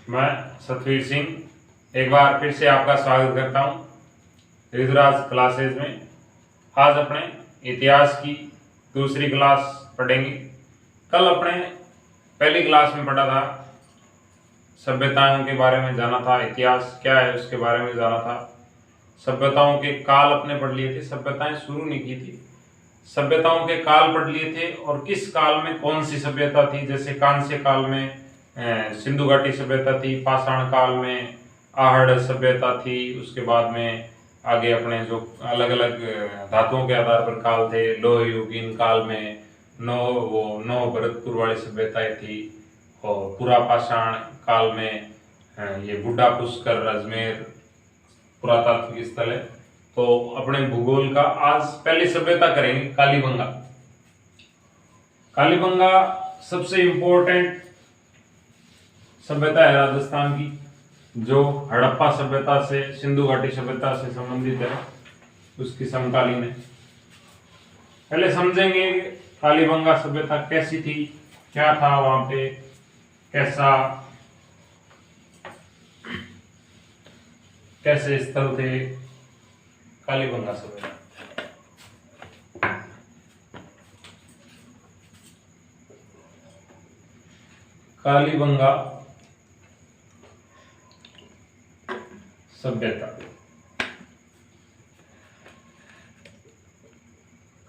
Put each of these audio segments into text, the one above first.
मैं सतवीर सिंह एक बार फिर से आपका स्वागत करता हूँ ऋतुराज क्लासेज में। आज अपने इतिहास की दूसरी क्लास पढ़ेंगे। कल अपने पहली क्लास में पढ़ा था, सभ्यताओं के बारे में जाना था, इतिहास क्या है उसके बारे में जाना था। सभ्यताओं के काल अपने पढ़ लिए थे, सभ्यताएं शुरू नहीं की थी। सभ्यताओं के काल पढ़ लिए थे और किस काल में कौन सी सभ्यता थी। जैसे कांस्य काल में सिंधु घाटी सभ्यता थी, पाषाण काल में आहड़ सभ्यता थी, उसके बाद में आगे अपने जो अलग अलग धातुओं के आधार पर काल थे, लोह युगीन काल में नौ भरतपुर वाली सभ्यताएं थी, और पुरा पाषाण काल में ये बुड्ढा पुष्कर अजमेर पुरातात्विक स्थल है। तो अपने भूगोल का आज पहली सभ्यता करेंगे कालीबंगा। कालीबंगा सबसे इंपॉर्टेंट सभ्यता है राजस्थान की, जो हड़प्पा सभ्यता से, सिंधु घाटी सभ्यता से संबंधित है, उसकी समकालीन है। पहले समझेंगे कालीबंगा सभ्यता कैसी थी, क्या था वहां पे, कैसे स्थल थे कालीबंगा सभ्यता। कालीबंगा सभ्यता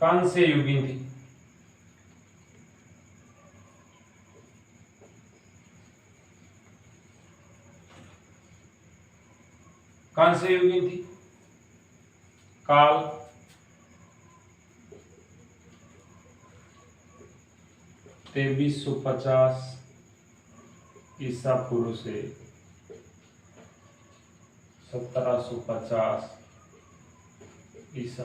कांस्य युगीन थी। कांस्य युगीन थी। काल 2350 ईसा पूर्व से 1750 ईसा।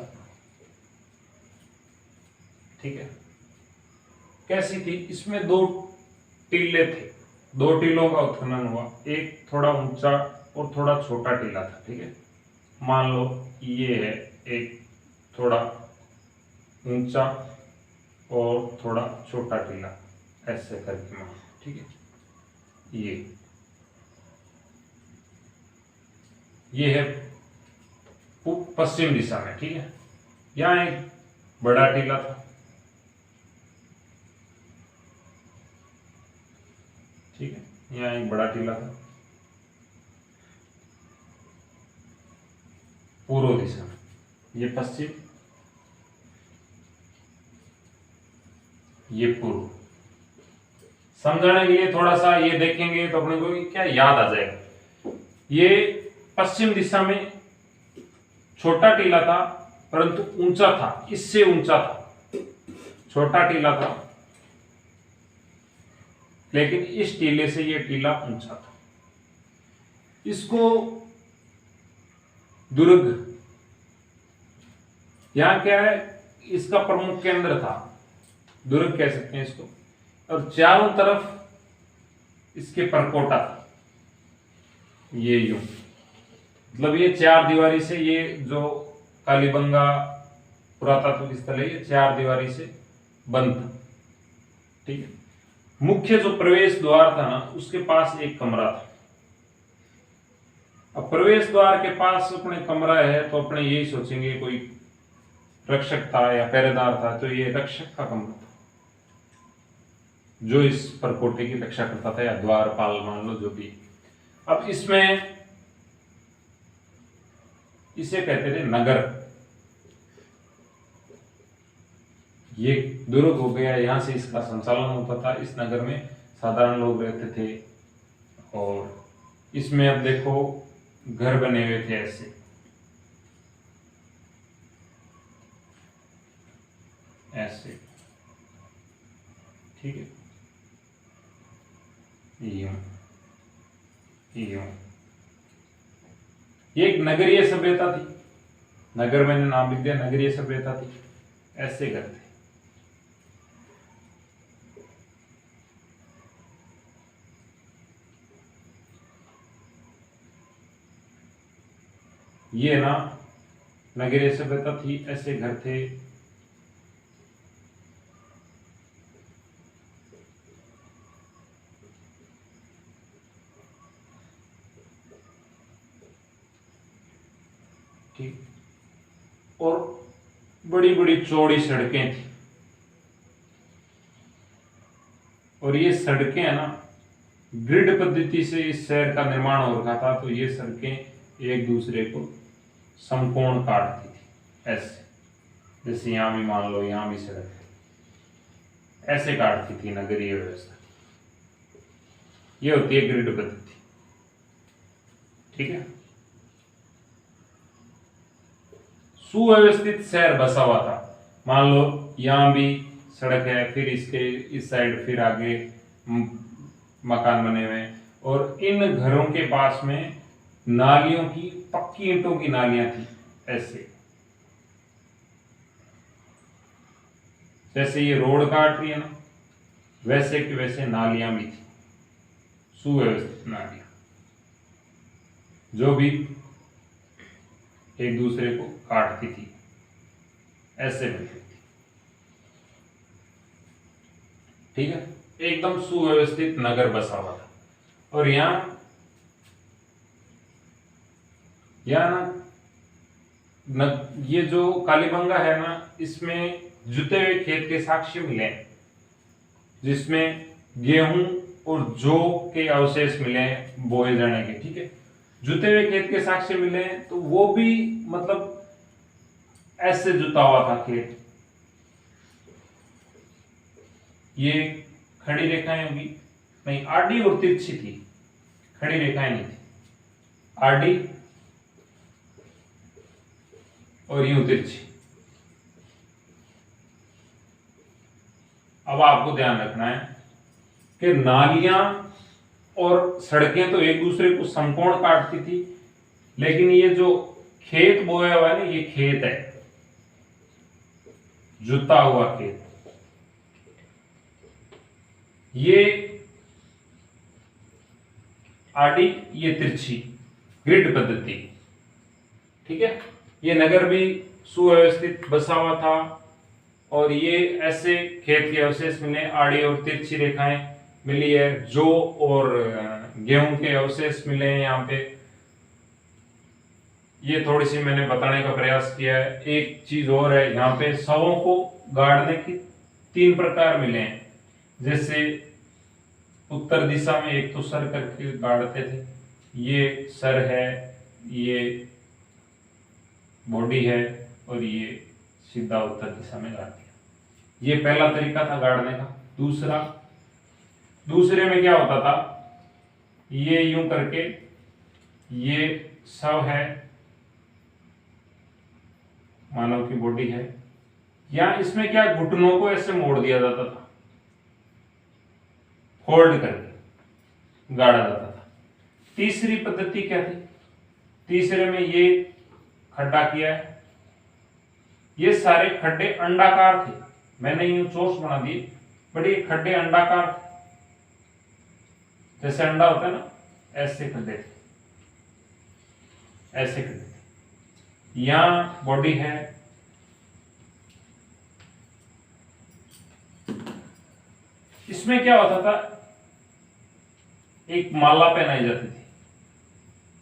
ठीक है, कैसी थी? इसमें दो टीले थे, दो टीलों का उत्खनन हुआ, एक थोड़ा ऊंचा और थोड़ा छोटा टीला था। ठीक है, मान लो ये है एक थोड़ा ऊंचा और थोड़ा छोटा टीला, ऐसे करके मान। ठीक है, ये है पश्चिम दिशा में। ठीक है, यहां एक बड़ा टीला था। ठीक है, यहाँ एक बड़ा टीला था पूर्व दिशा में, ये पश्चिम, ये पूर्व। समझाने के लिए थोड़ा सा ये देखेंगे तो अपने को क्या याद आ जाएगा। ये पश्चिम दिशा में छोटा टीला था, परंतु ऊंचा था, इससे ऊंचा था। छोटा टीला था लेकिन इस टीले से ये टीला ऊंचा था। इसको दुर्ग, यहां क्या है, इसका प्रमुख केंद्र था, दुर्ग कह सकते हैं इसको। और चारों तरफ इसके परकोटा था, ये यूं, मतलब ये चार दीवारी से, ये जो कालीबंगा पुरातात्विक स्थल है, ये चार दीवारी से बंद था। ठीक है, मुख्य जो प्रवेश द्वार था ना, उसके पास एक कमरा था। अब प्रवेश द्वार के पास अपने कमरा है तो अपने यही सोचेंगे कोई रक्षक था या पहरेदार था, तो ये रक्षक का कमरा था, जो इस परकोटे की रक्षा करता था, या द्वारपाल मान लो, जो भी। अब इसमें इसे कहते थे नगर। ये दुर्ग हो गया, यहां से इसका संचालन होता था। इस नगर में साधारण लोग रहते थे, और इसमें अब देखो घर बने हुए थे ऐसे, ऐसे। ठीक है, यूं, ये एक नगरीय सभ्यता थी। नगर मैंने नाम लिख दिया, नगरीय सभ्यता थी। ऐसे करते, ये ना नगरीय सभ्यता थी, ऐसे घर थे। ठीक, और बड़ी बड़ी चौड़ी सड़कें थी। और ये सड़कें है ना, ग्रिड पद्धति से इस शहर का निर्माण हो रखा था, तो ये सड़कें एक दूसरे को समकोण काटती थी ऐसे, जैसे यहां भी मान लो, यहां भी सड़क है, ऐसे काटती थी नगरीय व्यवस्था। ये होती है ग्रिड पद्धति, ठीक है। सुव्यवस्थित शहर बसा हुआ था, मान लो यहां भी सड़क है, फिर इसके इस साइड फिर आगे मकान बने हुए हैं, और इन घरों के पास में नालियों की, पक्की ईंटों की नालियां थी ऐसे, जैसे ये रोड काट रही है ना, वैसे की वैसे नालियां भी थी, सुव्यवस्थित नालियां, जो भी एक दूसरे को काटती थी, ऐसे बनती थी, ठीक है। एकदम सुव्यवस्थित नगर बसा हुआ था। और यहां ना ये जो कालीबंगा है ना, इसमें जुते हुए खेत के साक्ष्य मिले, जिसमें गेहूं और जौ के अवशेष मिले बोए जाने के, ठीक है। जुते हुए खेत के साक्ष्य मिले, तो वो भी मतलब ऐसे जुता हुआ था खेत। ये खड़ी रेखाएं होगी, नहीं, आडी और तिरछी थी, खड़ी रेखाएं नहीं थी, आडी और यूं तिरछी। अब आपको ध्यान रखना है कि नालियां और सड़कें तो एक दूसरे को समकोण काटती थी, लेकिन ये जो खेत बोया हुआ है ना, ये खेत है, जुता हुआ खेत, ये आडी, ये तिरछी, ग्रिड पद्धति, ठीक है। ये नगर भी सुव्यवस्थित बसा हुआ था, और ये ऐसे खेत के अवशेष मिले, आड़ी और तिरछी रेखाएं मिली है, जौ और गेहूं के अवशेष मिले हैं यहाँ पे। ये थोड़ी सी मैंने बताने का प्रयास किया है। एक चीज और है, यहाँ पे शवों को गाड़ने की 3 प्रकार मिले हैं। जैसे उत्तर दिशा में एक तो सर करके गाड़ते थे, ये सर है, ये बॉडी है, और ये सीधा उत्तर दिशा में गाड़ दिया। ये पहला तरीका था गाड़ने का। दूसरे में क्या होता था, ये यूं करके, ये शव है, मानव की बॉडी है, या इसमें क्या, घुटनों को ऐसे मोड़ दिया जाता था, फोल्ड करके गाड़ा जाता था। तीसरी पद्धति क्या थी, तीसरे में ये खड्डा किया है, ये सारे खड्डे अंडाकार थे, मैंने यूं चोर्स बना दिए, बट ये खड्डे अंडाकार थे, जैसे अंडा होता है ना, ऐसे खड्डे थे, ऐसे खड्डे थे। यहां बॉडी है, इसमें क्या होता था, एक माला पहनाई जाती थी,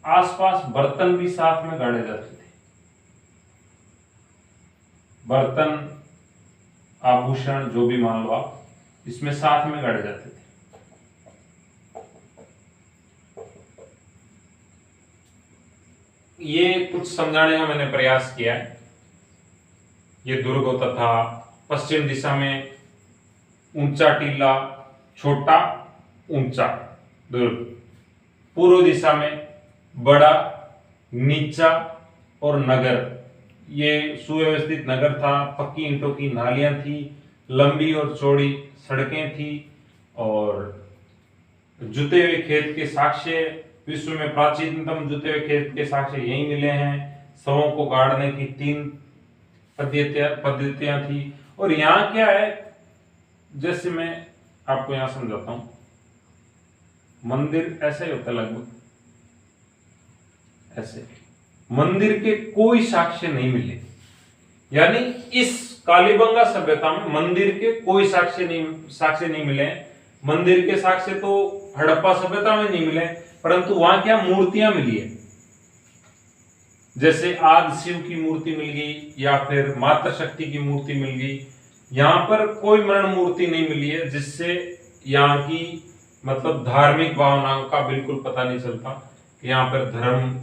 आसपास बर्तन भी साथ में गाड़े जाते थे, बर्तन, आभूषण, जो भी मान लो आप, इसमें साथ में गाड़े जाते थे। ये कुछ समझाने का मैंने प्रयास किया है। ये दुर्ग होता था, पश्चिम दिशा में ऊंचा टीला, छोटा ऊंचा दुर्ग, पूर्व दिशा में बड़ा, नीचा और नगर। ये सुव्यवस्थित नगर था, पक्की ईंटों की नालियां थी, लंबी और चौड़ी सड़कें थी, और जुते हुए खेत के साक्ष्य, विश्व में प्राचीनतम जुते हुए खेत के साक्ष्य यही मिले हैं। शवों को गाड़ने की 3 पद्धतियां थी। और यहाँ क्या है, जैसे मैं आपको यहां समझाता हूं, मंदिर ऐसा ही होता है लगभग ऐसे, मंदिर के कोई साक्ष्य नहीं मिले, यानी इस कालीबंगा सभ्यता में मंदिर के कोई साक्ष्य नहीं मिले। मंदिर के साक्ष्य तो हड़प्पा सभ्यता में नहीं मिले, परंतु वहां क्या मूर्तियां मिली है, जैसे आज शिव की मूर्ति मिल गई या फिर माता शक्ति की मूर्ति मिल गई। यहाँ पर कोई मरण मूर्ति नहीं मिली है, जिससे यहाँ की मतलब धार्मिक भावनाओं का बिल्कुल पता नहीं चलता कि यहाँ पर धर्म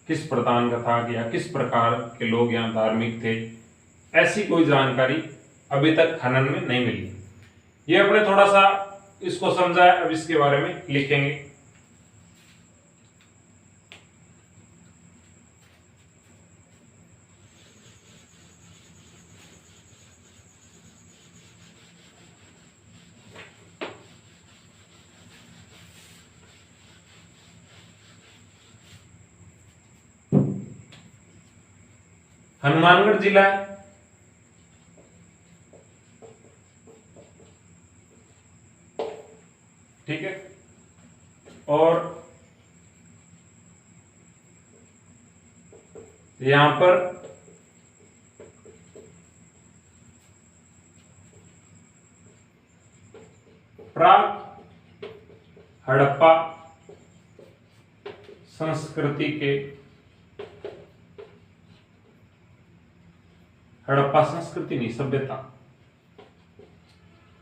किस प्रधान का था या किस प्रकार के लोग यहाँ धार्मिक थे। ऐसी कोई जानकारी अभी तक खनन में नहीं मिली। ये अपने थोड़ा सा इसको समझा है, अब इसके बारे में लिखेंगे। हनुमानगढ़ जिला है, ठीक है। और यहां पर प्राग हड़प्पा संस्कृति के, हड़प्पा संस्कृति नहीं, सभ्यता,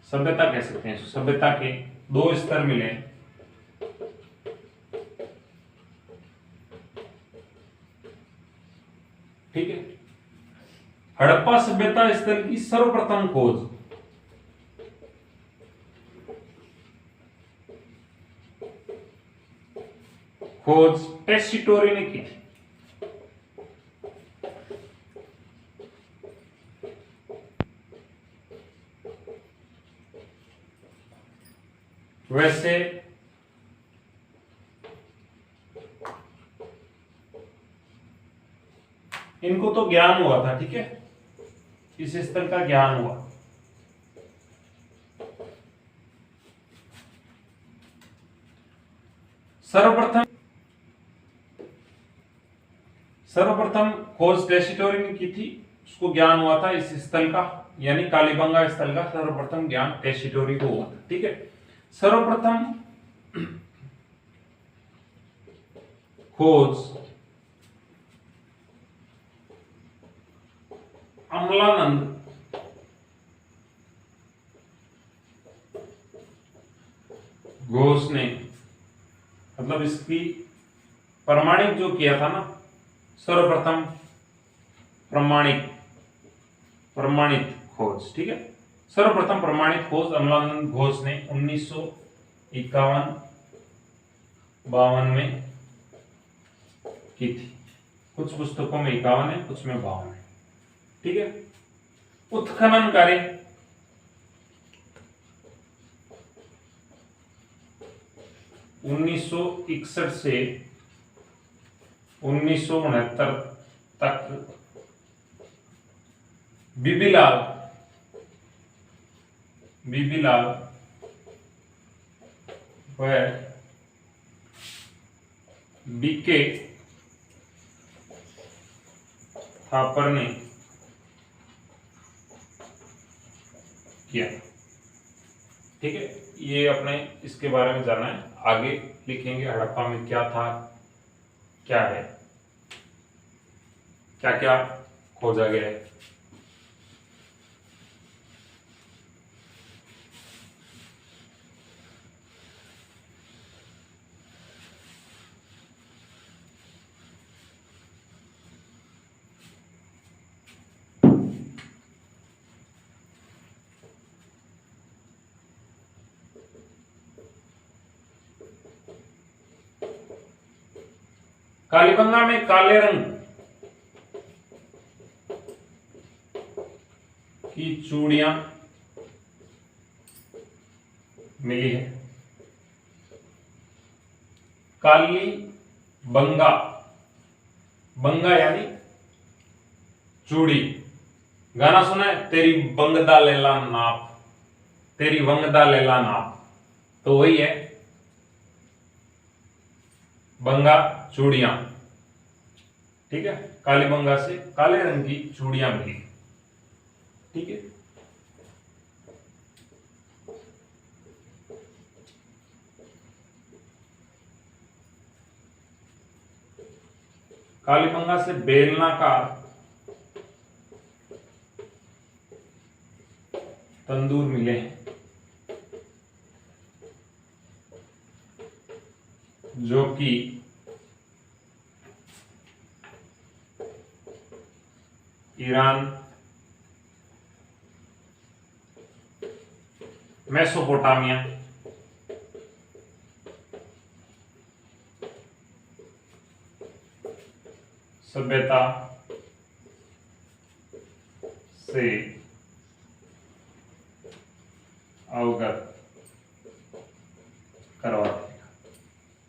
सभ्यता कह सकते हैं। सभ्यता के 2 स्तर मिले, ठीक है। हड़प्पा सभ्यता स्थल की सर्वप्रथम खोज टेस्टिटोरी ने की थी। वैसे इनको तो ज्ञान हुआ था, ठीक है, इस स्थल का ज्ञान हुआ। सर्वप्रथम खोज टेस्टिटोरी ने की थी, उसको ज्ञान हुआ था इस स्थल का, यानी कालीबंगा स्थल का सर्वप्रथम ज्ञान टेस्टिटोरी को हुआ था, ठीक है। सर्वप्रथम खोज अमलानंद घोष ने, मतलब इसकी प्रमाणिक जो किया था ना, सर्वप्रथम प्रमाणित खोज, ठीक है। सर्वप्रथम प्रमाणित खोज अमलानंद घोष ने 1951-52 में की थी। कुछ पुस्तकों में 51 है, कुछ में 52 है, ठीक है। उत्खनन कार्य 1961 से 1969 तक बीबीलाल व बीके थापर ने किया, ठीक है। ये अपने इसके बारे में जाना है, आगे लिखेंगे हड़प्पा में क्या था, क्या है, क्या क्या खोजा गया है। कालीबंगा में काले रंग की चूड़ियां मिली है। काली बंगा, बंगा यानी चूड़ी। गाना सुना है, तेरी बंगदा लेला नाप, तेरी वंगदा लेला नाप, तो वही है बंगा चूड़ियां, ठीक है। कालीबंगा से काले रंग की चूड़ियां मिली, ठीक है। कालीबंगा से बेलनाकार तंदूर मिले हैं जो कि ईरान, मेसोपोटामिया, सभ्यता से अवगत करवाते हैं।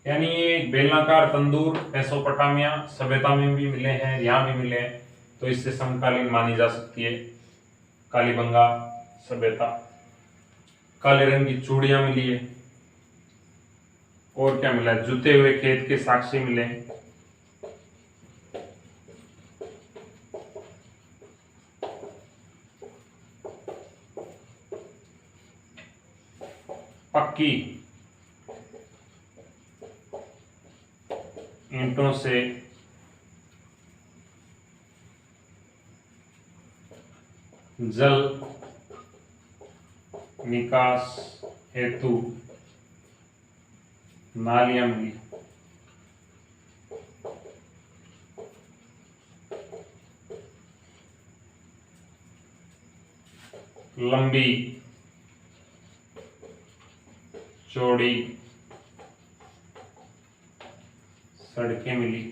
यानी ये एक बेलनाकार तंदूर मेसोपोटामिया सभ्यता में भी मिले हैं, यहाँ भी मिले हैं, तो इससे समकालीन मानी जा सकती है कालीबंगा सभ्यता। काले रंग की चूड़ियां मिली है, और क्या मिला है, जुते हुए खेत के साक्ष्य मिले हैं, पक्की ईंटों से जल निकास हेतु नालियां मिली, लंबी चौड़ी सड़कें मिली,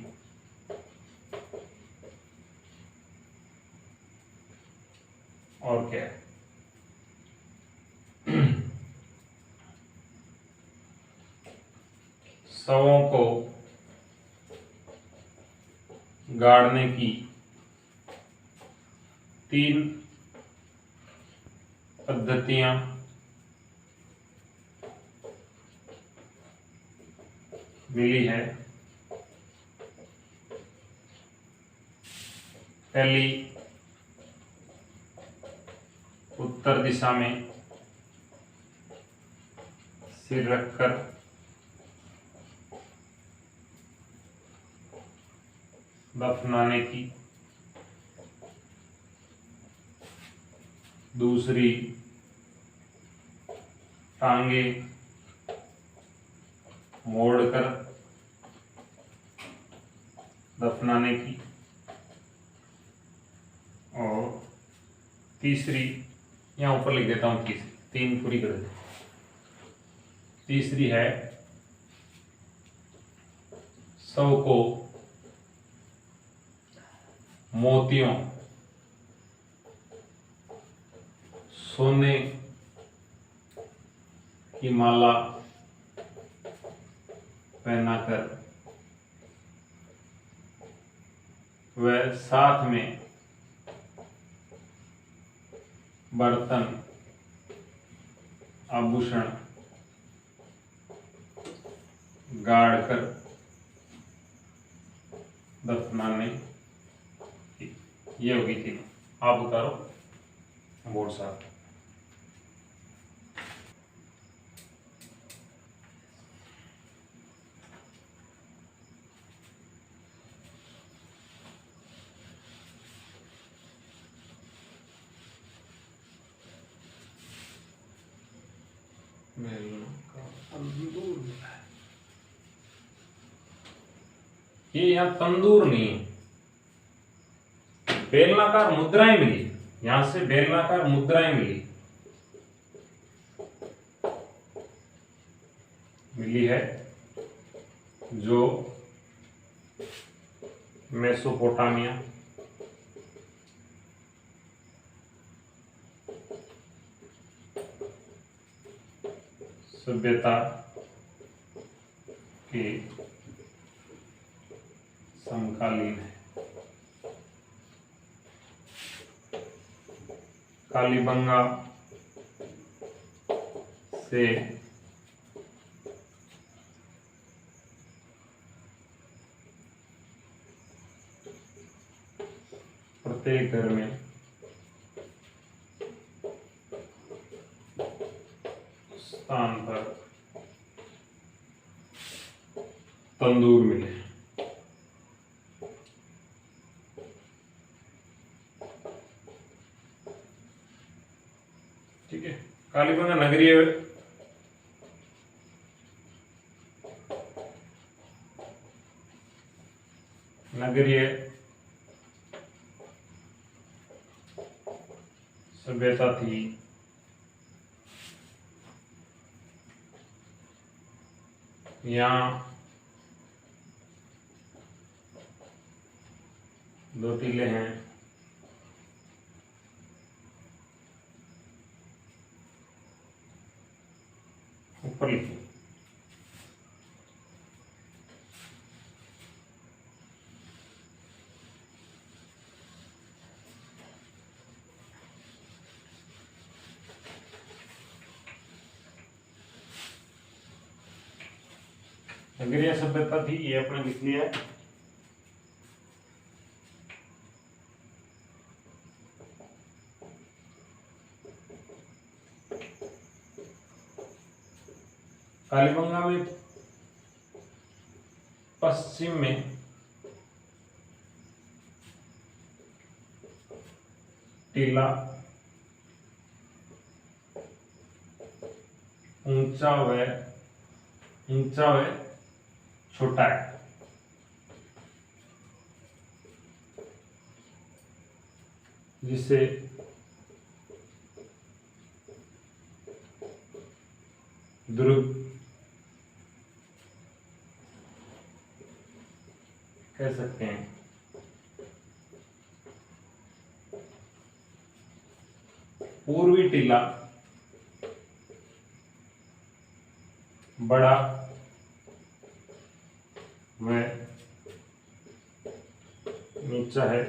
और क्या है, शवों को गाड़ने की 3 पद्धतियां मिली है। पहली, उत्तर दिशा में सिर रखकर दफनाने की। दूसरी, टांगे मोड़कर दफनाने की। और तीसरी, यहाँ ऊपर लिख देता हूँ, तीसरी 3 पूरी कर दे। तीसरी है शव को मोतियों, सोने की माला पहनाकर वह साथ में बर्तन, आभूषण गाड़ कर दफनाने की। ये होगी 3। आप उतारो बोर्ड साहब। ये यहाँ तंदूर नहीं है, बेलनाकार मुद्राएं मिली, यहां से बेलनाकार मुद्राएं मिली है जो मेसोपोटामिया, सभ्यता के समकालीन है। कालीबंगा से प्रत्येक घर में स्थान पर तंदूर मिले। कालीबंगा नगरीय सभ्यता थी। यहाँ दो टीले हैं। ऊपर लिखिए। नगरीय सभ्यता थी, ये अपने लिख लिया है। कालीबंगा में पश्चिम में टीला ऊंचा व छोटा है। जिसे दुर्ग कह सकते हैं। पूर्वी टीला बड़ा व नीचा है,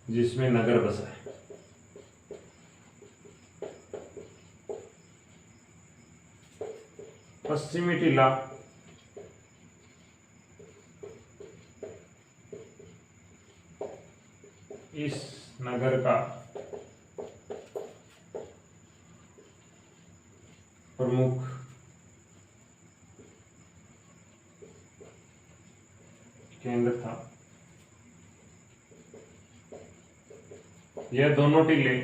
जिसमें नगर बसा है। पश्चिमी टीला इस नगर का प्रमुख केंद्र था। यह दोनों टीले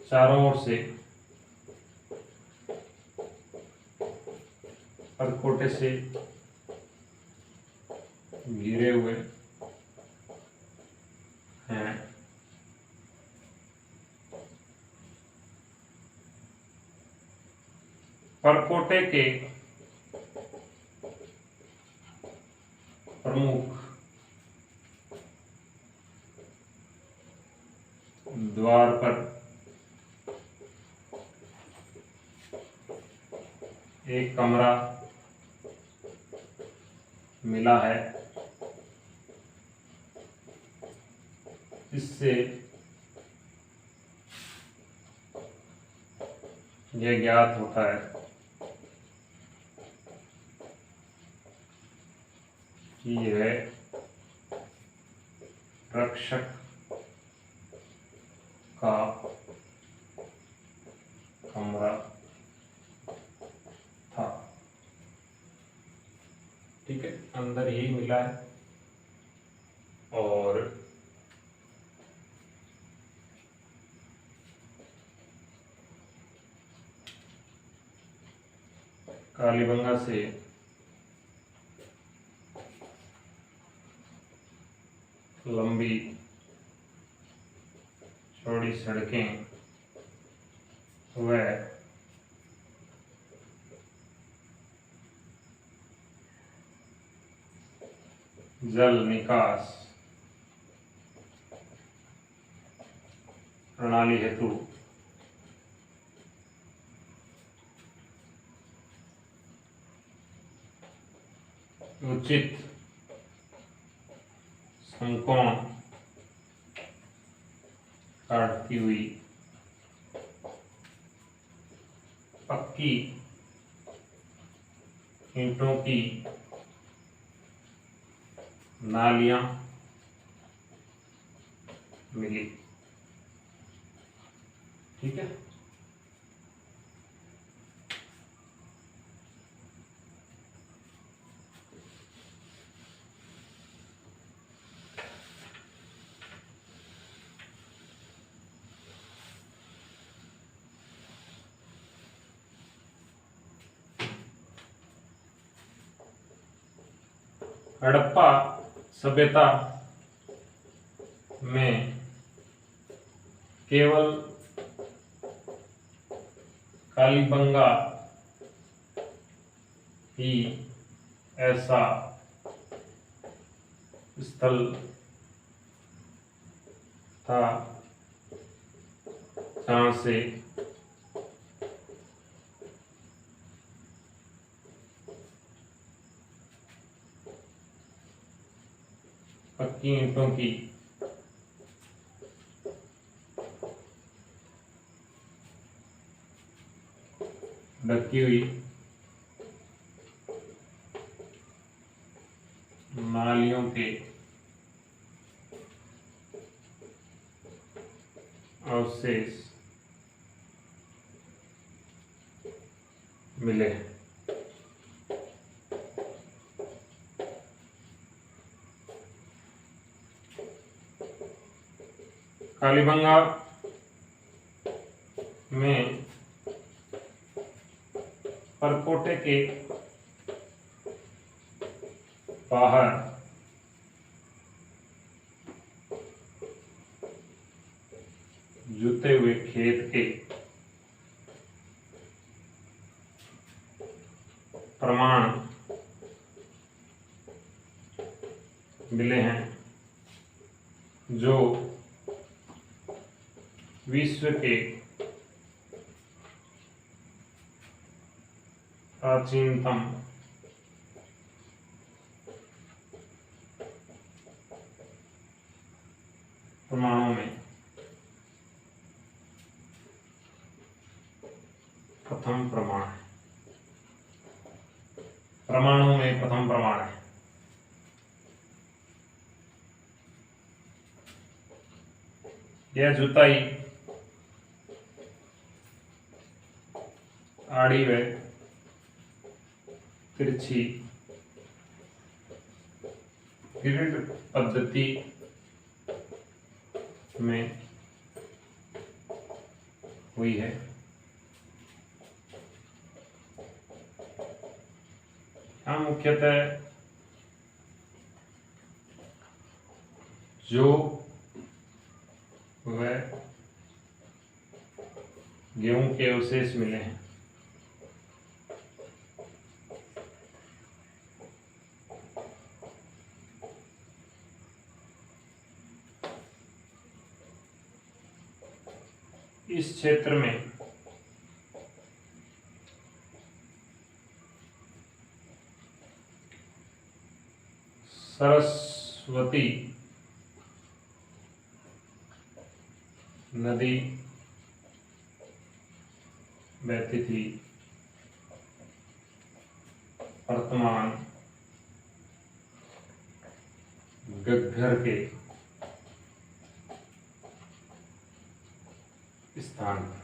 चारों ओर से परकोटे से घिरे हुए हैं। परकोटे के प्रमुख द्वार पर एक कमरा मिला है। इससे यह ज्ञात होता है कि यह रक्षक का कमरा था। ठीक है, अंदर यही मिला है। और कालीबंगा से लंबी चौड़ी सड़कें व जल निकास प्रणाली हेतु उचित संकोण काटती हुई पक्की ईंटों की नालियां मिली। ठीक है, हड़प्पा सभ्यता में केवल कालीबंगा ही ऐसा स्थल था जहाँ से पक्की ईंटों की ढकी हुई नालियों के अवशेष मिले हैं। कालीबंगा में परकोटे के बाहर जुते हुए खेत के प्रमाण मिले हैं जो विश्व के प्राचीनतम प्रमाणों में प्रथम प्रमाण है। प्रमाणों में प्रथम प्रमाण है। यह जुताई आड़ी व तिरछी ग्रिड पद्धति में हुई है। यहाँ मुख्यतः जो वह गेहूं के अवशेष मिले हैं इस क्षेत्र में सरस्वती नदी बहती थी। वर्तमान घग्गर के स्थान पर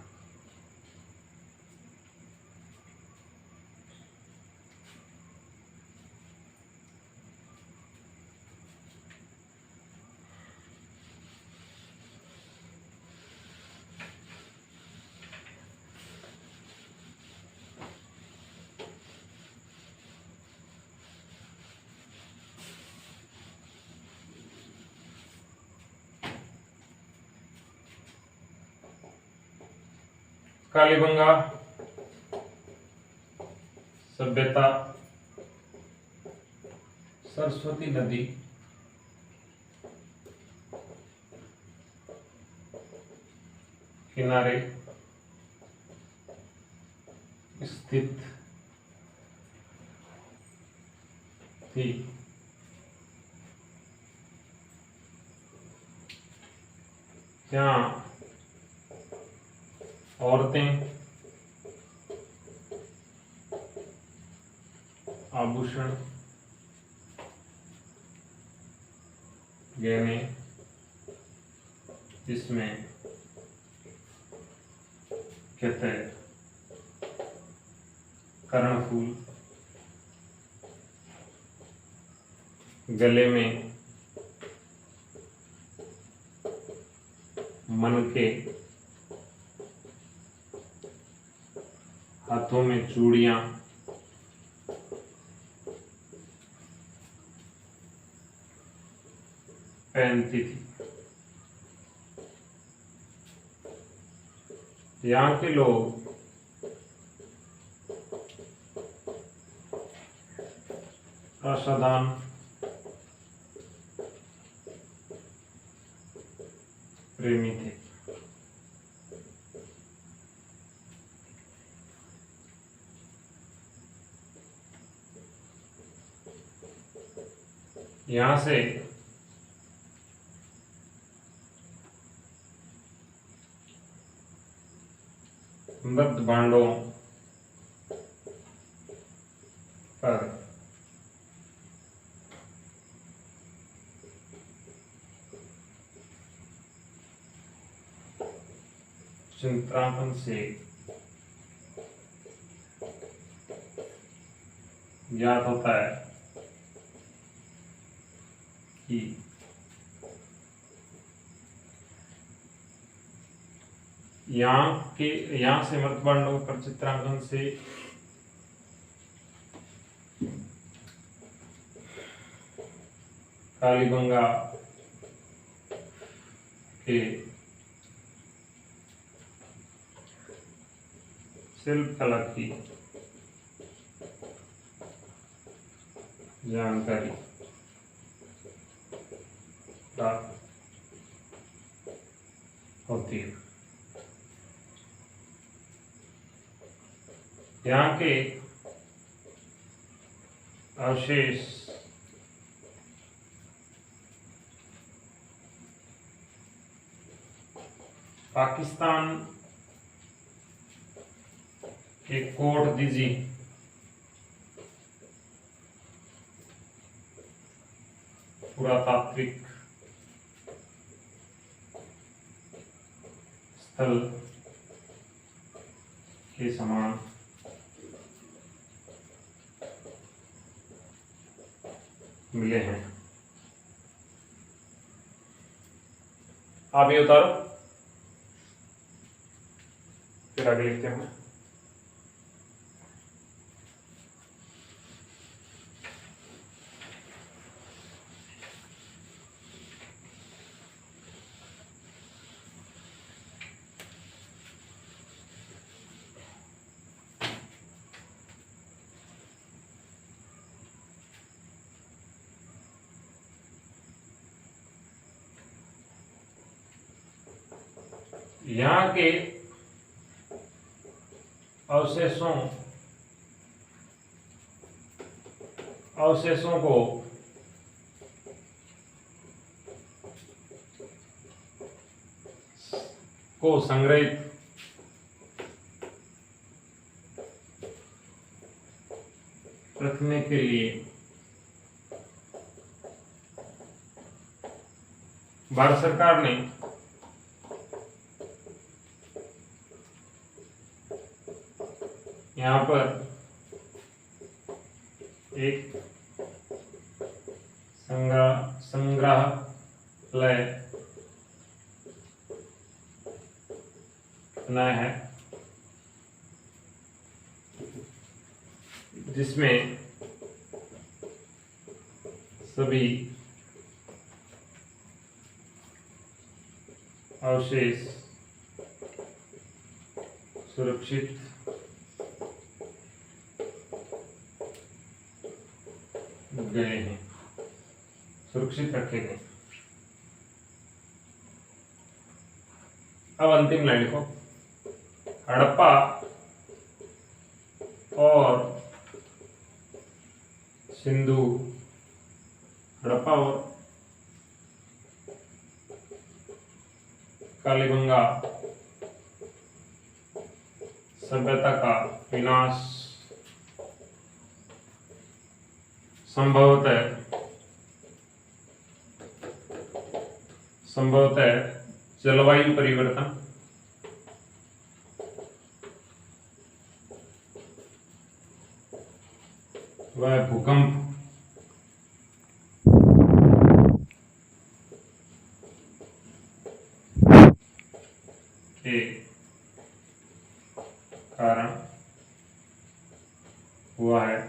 कालीबंगा सभ्यता सरस्वती नदी किनारे स्थित थी। जहाँ औरतें आभूषण गहने जिसमें कहते हैं कर्णफूल, गले में मनके, हाथों में चूड़ियां, पहनती थी। यहाँ के लोग असाधारण प्रेमी थे। यहाँ से मृत भांडों पर चित्रांकन से ज्ञात होता है कि यहाँ से मृतभांडों पर चित्रांकन से कालीबंगा के शिल्प कला की जानकारी प्राप्त होती है। यहाँ के अवशेष पाकिस्तान के कोट दीजी पुरातात्विक स्थल के समान मिले हैं। आप ये उतारो, फिर आगे लिखते हैं। यहाँ के अवशेषों को संग्रहित रखने के लिए भारत सरकार ने यहाँ पर एक संग्रहालय बनाया है, जिसमें सभी अवशेष सुरक्षित गए हैं, सुरक्षित रखे गए। अब अंतिम लाइन लिखो। हड़प्पा और सिंधु, हड़प्पा और कालीबंगा सभ्यता का विनाश संभवतः जलवायु परिवर्तन, वह भूकंप के कारण हुआ है।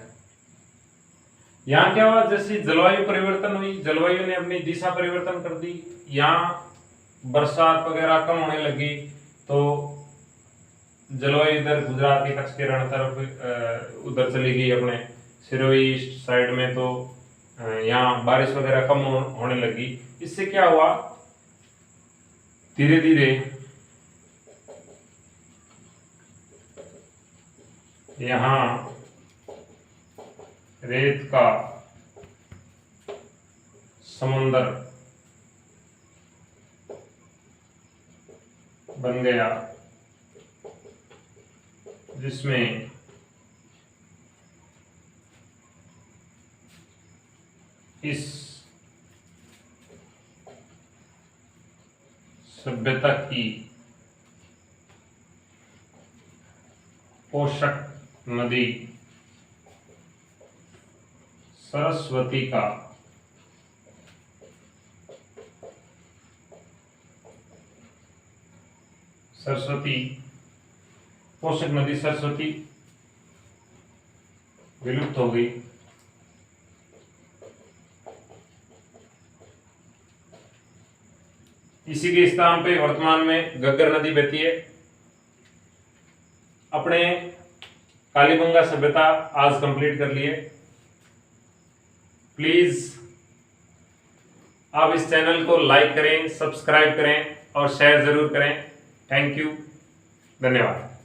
यहाँ क्या हुआ, जैसे जलवायु परिवर्तन हुई, जलवायु ने अपनी दिशा परिवर्तन कर दी, यहाँ बरसात वगैरह कम होने लगी, तो जलवायु इधर गुजरात के कच्छ के रण तरफ उधर चली गई अपने सिरोही ईस्ट साइड में, तो यहाँ बारिश वगैरह कम होने लगी। इससे क्या हुआ, धीरे धीरे यहाँ रेत का समुंदर बन गया, जिसमें इस सभ्यता की पोषक नदी सरस्वती का पोषक नदी सरस्वती विलुप्त हो गई। इसी के स्थान पे वर्तमान में घग्गर नदी बहती है। अपने कालीबंगा सभ्यता आज कंप्लीट कर लिए। प्लीज आप इस चैनल को लाइक करें, सब्सक्राइब करें और शेयर जरूर करें। थैंक यू, धन्यवाद।